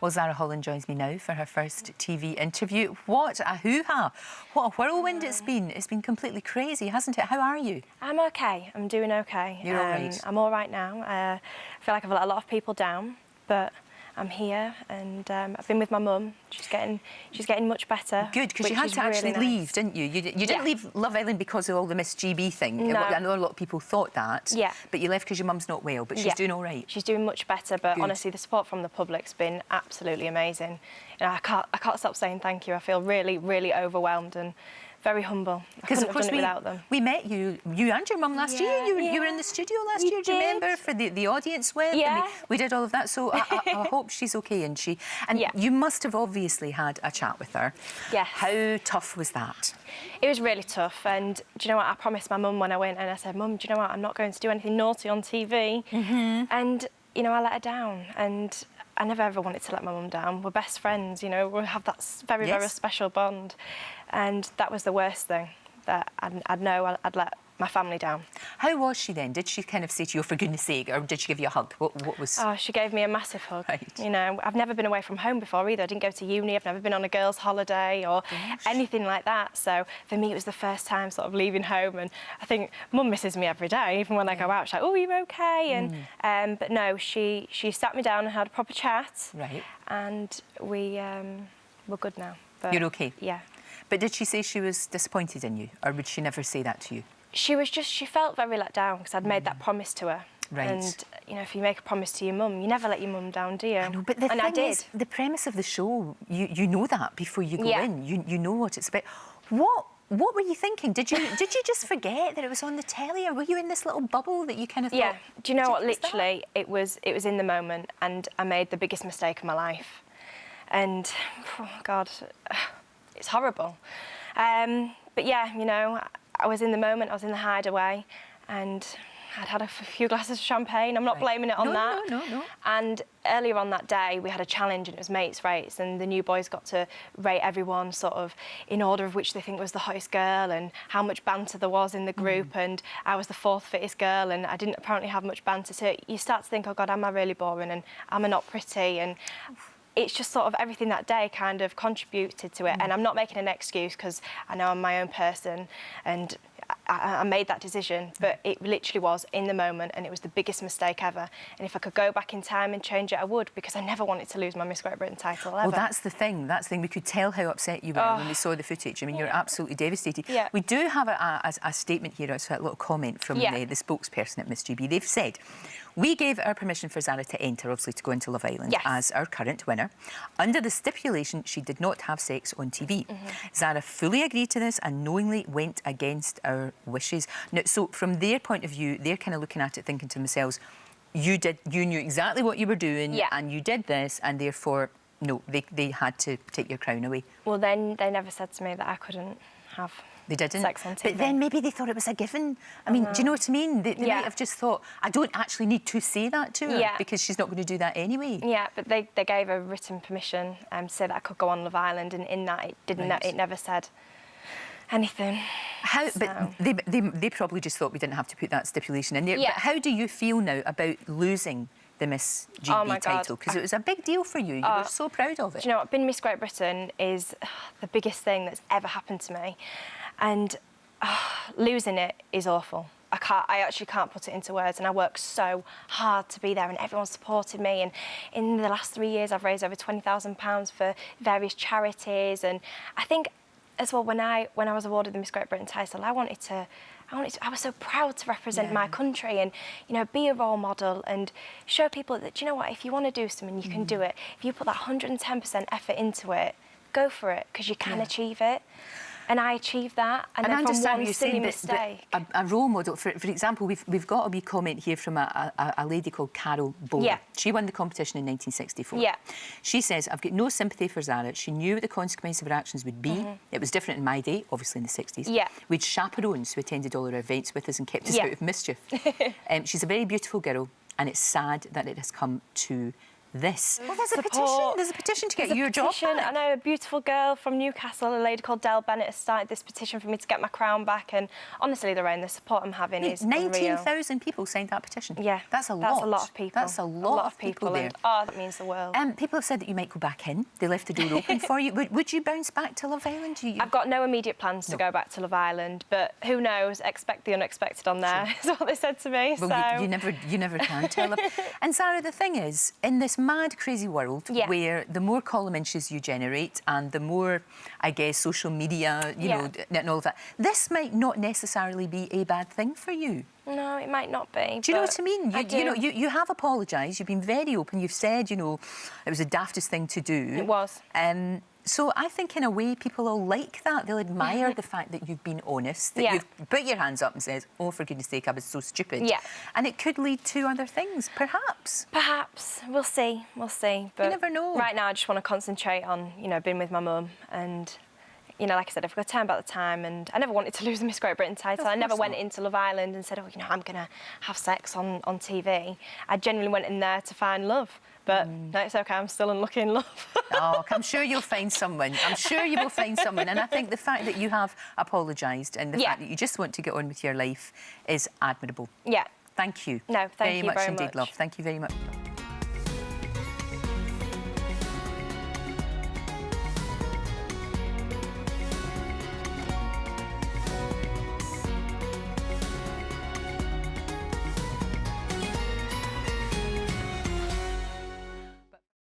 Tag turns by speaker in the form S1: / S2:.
S1: Well, Zara Holland joins me now for her first TV interview. What a hoo-ha! What a whirlwind it's been. It's been completely crazy, hasn't it? How are you?
S2: I'm okay. I'm doing okay.
S1: You're all right?
S2: I'm all right now. I feel like I've let a lot of people down, but I'm here and I've been with my mum. She's getting much better.
S1: Good, because you had to actually leave, didn't you? You didn't leave Love Island because of all the Miss GB thing.
S2: No.
S1: I know a lot of people thought that.
S2: Yeah.
S1: But you left because your mum's not well, but she's doing all right.
S2: She's doing much better, but
S1: Good.
S2: honestly, the support from the public's been absolutely amazing. And I can't stop saying thank you. I feel really, really overwhelmed and very humble. Because of course without them.
S1: We met you and your mum last year. You were in the studio last year. Do you remember, for the audience with?
S2: Yeah.
S1: And we did all of that. So I hope she's okay. And you must have obviously had a chat with her.
S2: Yes.
S1: How tough was that?
S2: It was really tough. And do you know what? I promised my mum when I went, and I said, "Mum, do you know what? I'm not going to do anything naughty on TV." And you know, I let her down. And I never ever wanted to let my mum down. We're best friends, you know, we have that very, very special bond. And that was the worst thing, that I'd know I'd let my family down. How
S1: was she then? Did she kind of say to you, for goodness sake, or did she give you a hug? What was...
S2: Oh, she gave me a massive hug.
S1: Right.
S2: You know, I've never been away from home before either. I didn't go to uni, I've never been on a girls' holiday or anything like that. So for me, it was the first time sort of leaving home, and I think Mum misses me every day. Even when I go out, she's like, "Oh, are you okay?" And but no, she sat me down and had a proper chat.
S1: Right.
S2: And we're good now. But,
S1: you're okay?
S2: Yeah.
S1: But did she say she was disappointed in you, or would she never say that to you?
S2: She felt very let down because I'd made that promise to her.
S1: Right.
S2: And, you know, if you make a promise to your mum, you never let your mum down, do you?
S1: I know, but the thing is, the premise of the show, you know that before you go in. You know what it's about. What were you thinking? Did you just forget that it was on the telly, or were you in this little bubble that you kind of thought...
S2: Yeah. Do you know what? Literally, it was in the moment, and I made the biggest mistake of my life. And, oh, God, it's horrible. But yeah, you know, I was in the moment, I was in the hideaway, and I'd had a few glasses of champagne. I'm not blaming it on that.
S1: No.
S2: And earlier on that day, we had a challenge, and it was mates rates, and the new boys got to rate everyone sort of in order of which they think was the hottest girl and how much banter there was in the group. And I was the fourth fittest girl, and I didn't apparently have much banter. So you start to think, oh God, am I really boring? And am I not pretty? And it's just sort of everything that day kind of contributed to it. And I'm not making an excuse, because I know I'm my own person, and I made that decision, but it literally was in the moment, and it was the biggest mistake ever. And if I could go back in time and change it, I would, because I never wanted to lose my Miss Great Britain title ever.
S1: Well, that's the thing. We could tell how upset you were when we saw the footage. I mean, you're absolutely devastated.
S2: Yeah.
S1: We do have a statement here, so a little comment from the spokesperson at Miss GB. They've said, "We gave our permission for Zara to enter, obviously, to go into Love Island as our current winner, under the stipulation she did not have sex on TV. Zara fully agreed to this and knowingly went against our wishes." Now, so from their point of view, they're kind of looking at it, thinking to themselves, you knew exactly what you were doing, and you did this, and therefore, no, they had to take your crown away.
S2: Well, then they never said to me that I couldn't have...
S1: They didn't.
S2: Sex on TV.
S1: But then maybe they thought it was a given. I mean, do you know what I mean? They might have just thought, I don't actually need to say that to her because she's not going to do that anyway. Yeah,
S2: but they gave her written permission to say that I could go on Love Island, and in that it didn't. It never said anything.
S1: But they probably just thought we didn't have to put that stipulation in there.
S2: Yeah.
S1: But how do you feel now about losing the Miss GB title? Because it was a big deal for you. You were so proud of it.
S2: Do you know what? Being Miss Great Britain is the biggest thing that's ever happened to me. And losing it is awful. I actually can't put it into words, and I worked so hard to be there, and everyone supported me. And in the last 3 years, I've raised over £20,000 for various charities. And I think, as well, when I was awarded the Miss Great Britain title, I was so proud to represent my country and, you know, be a role model and show people that, you know what, if you want to do something, you can do it. If you put that 110% effort into it, go for it, because you can achieve it. And I achieved that, and then from one silly mistake.
S1: A role model, for example, we've got a wee comment here from a lady called Carol Bowler.
S2: Yeah.
S1: She won the competition in 1964.
S2: Yeah.
S1: She says, "I've got no sympathy for Zara. She knew what the consequence of her actions would be. It was different in my day, obviously in the 60s.
S2: Yeah.
S1: We had chaperones who attended all our events with us and kept us out of mischief. She's a very beautiful girl, and it's sad that it has come to this. Well, there's a petition. There's a petition to get your job back.
S2: I know a beautiful girl from Newcastle, a lady called Del Bennett, has started this petition for me to get my crown back. And honestly, Lorraine, the support I'm having is
S1: 19,000 people signed that petition.
S2: Yeah.
S1: That's a lot.
S2: That's a lot of people.
S1: That's a lot of people there.
S2: And, oh, that means the world.
S1: People have said that you might go back in. They left the door open for you. Would you bounce back to Love Island?
S2: I've got no immediate plans to go back to Love Island, but who knows? Expect the unexpected on there, is what they said to me.
S1: Well, so. you never can tell them. And Zara, the thing is, in this mad, crazy world where the more column inches you generate and the more, I guess, social media, you know, and all of that, this might not necessarily be a bad thing for you.
S2: No, it might not be.
S1: Do you know what I mean?
S2: You
S1: know, you have apologised. You've been very open. You've said, you know, it was the daftest thing to do.
S2: It was.
S1: So I think, in a way, people will like that. They'll admire the fact that you've been honest, that you've put your hands up and said, oh, for goodness sake, I was so stupid. Yeah. And it could lead to other things, perhaps.
S2: Perhaps. We'll see. We'll see. But
S1: you never know.
S2: Right now, I just want to concentrate on, you know, being with my mum and... You know, like I said, I've got to turn back the time, and I never wanted to lose the Miss Great Britain title. I never went into Love Island and said, oh, you know, I'm going to have sex on TV. I genuinely went in there to find love. But no, it's OK, I'm still unlucky in love.
S1: Oh, I'm sure you'll find someone. I'm sure you will find someone. And I think the fact that you have apologised and the fact that you just want to get on with your life is admirable.
S2: Yeah.
S1: Thank you.
S2: No, thank you very much.
S1: Very much indeed, love. Thank you very much.